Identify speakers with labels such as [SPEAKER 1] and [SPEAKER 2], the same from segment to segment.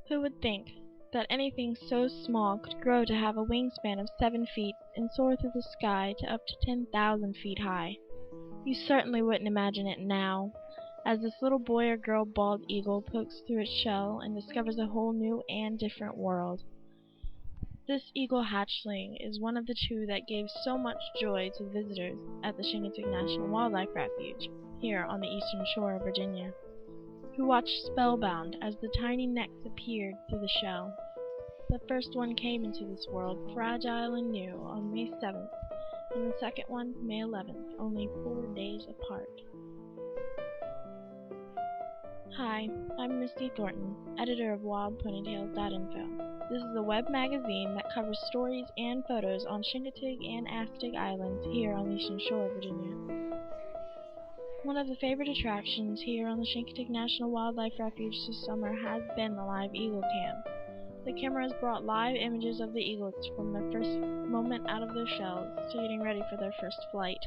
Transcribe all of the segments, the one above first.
[SPEAKER 1] Who would think that anything so small could grow to have a wingspan of 7 feet and soar through the sky to up to 10,000 feet high? You certainly wouldn't imagine it now, as this little boy or girl bald eagle pokes through its shell and discovers a whole new and different world. This eagle hatchling is one of the two that gave so much joy to visitors at the Chincoteague National Wildlife Refuge, here on the eastern shore of Virginia, who watched spellbound as the tiny necks appeared through the shell. The first one came into this world fragile and new on May 7th, and the second one May 11th, only 4 days apart. Hi, I'm Misty Thornton, editor of wildponytails.info. This is a web magazine that covers stories and photos on Chincoteague and Assateague Islands here on the eastern shore of Virginia. One of the favorite attractions here on the Chincoteague National Wildlife Refuge this summer has been the live eagle cam. The camera has brought live images of the eaglets from their first moment out of their shells to getting ready for their first flight.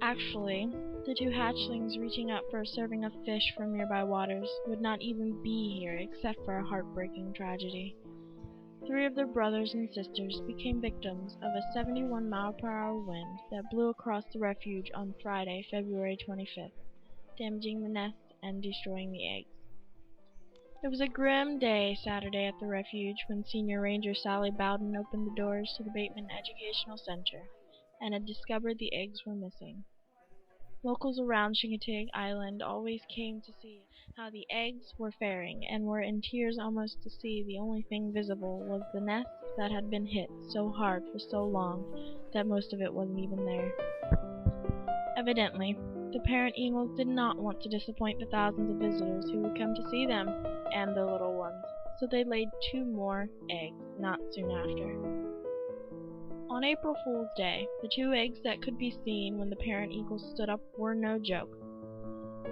[SPEAKER 1] Actually, the two hatchlings reaching up for a serving of fish from nearby waters would not even be here except for a heartbreaking tragedy. 3 of their brothers and sisters became victims of a 71-mile-per-hour wind that blew across the refuge on Friday, February 25th, damaging the nest and destroying the eggs. It was a grim day Saturday at the refuge when Senior Ranger Sally Bowden opened the doors to the Bateman Educational Center and had discovered the eggs were missing. Locals around Chincoteague Island always came to see how the eggs were faring and were in tears almost to see the only thing visible was the nest that had been hit so hard for so long that most of it wasn't even there. Evidently, the parent eagles did not want to disappoint the thousands of visitors who would come to see them and their little ones, so they laid 2 more eggs not soon after. On April Fool's Day, the 2 eggs that could be seen when the parent eagle stood up were no joke.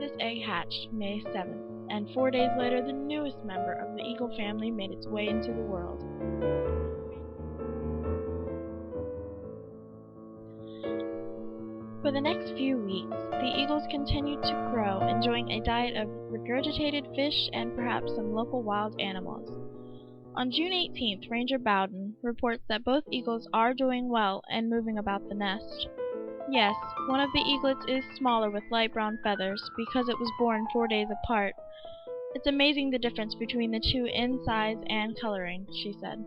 [SPEAKER 1] This egg hatched May 7th, and 4 days later the newest member of the eagle family made its way into the world. For the next few weeks, the eagles continued to grow, enjoying a diet of regurgitated fish and perhaps some local wild animals. On June 18th, Ranger Bowden reports that both eagles are doing well and moving about the nest. Yes, one of the eaglets is smaller with light brown feathers because it was born 4 days apart. It's amazing the difference between the two in size and coloring, she said.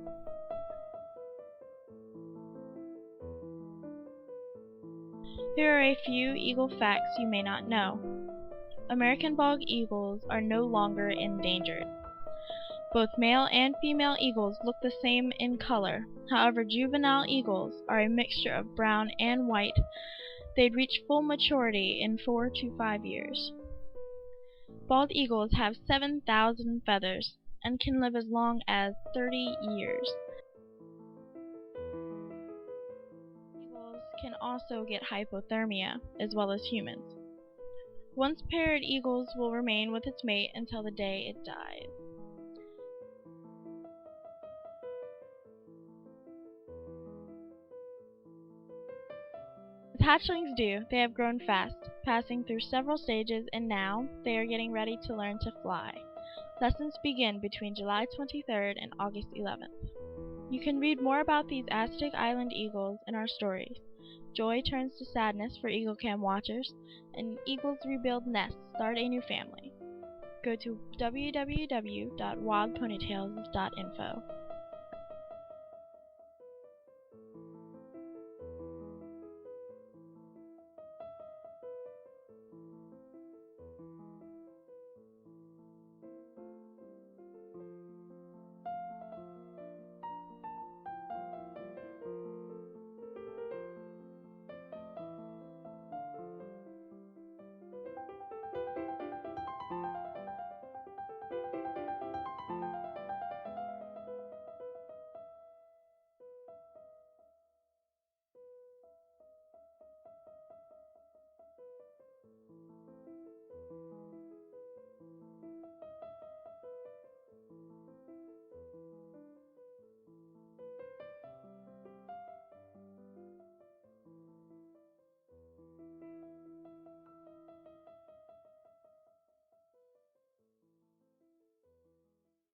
[SPEAKER 1] Here are a few eagle facts you may not know. American bald eagles are no longer endangered. Both male and female eagles look the same in color. However, juvenile eagles are a mixture of brown and white. They'd reach full maturity in 4 to 5 years. Bald eagles have 7,000 feathers and can live as long as 30 years. Eagles can also get hypothermia, as well as humans. Once paired, eagles will remain with its mate until the day it dies. As hatchlings do, they have grown fast, passing through several stages, and now they are getting ready to learn to fly. Lessons begin between July 23rd and August 11th. You can read more about these Assateague Island eagles in our stories. Joy turns to sadness for Eagle Cam watchers, and eagles rebuild nests, start a new family. Go to www.wildponytails.info.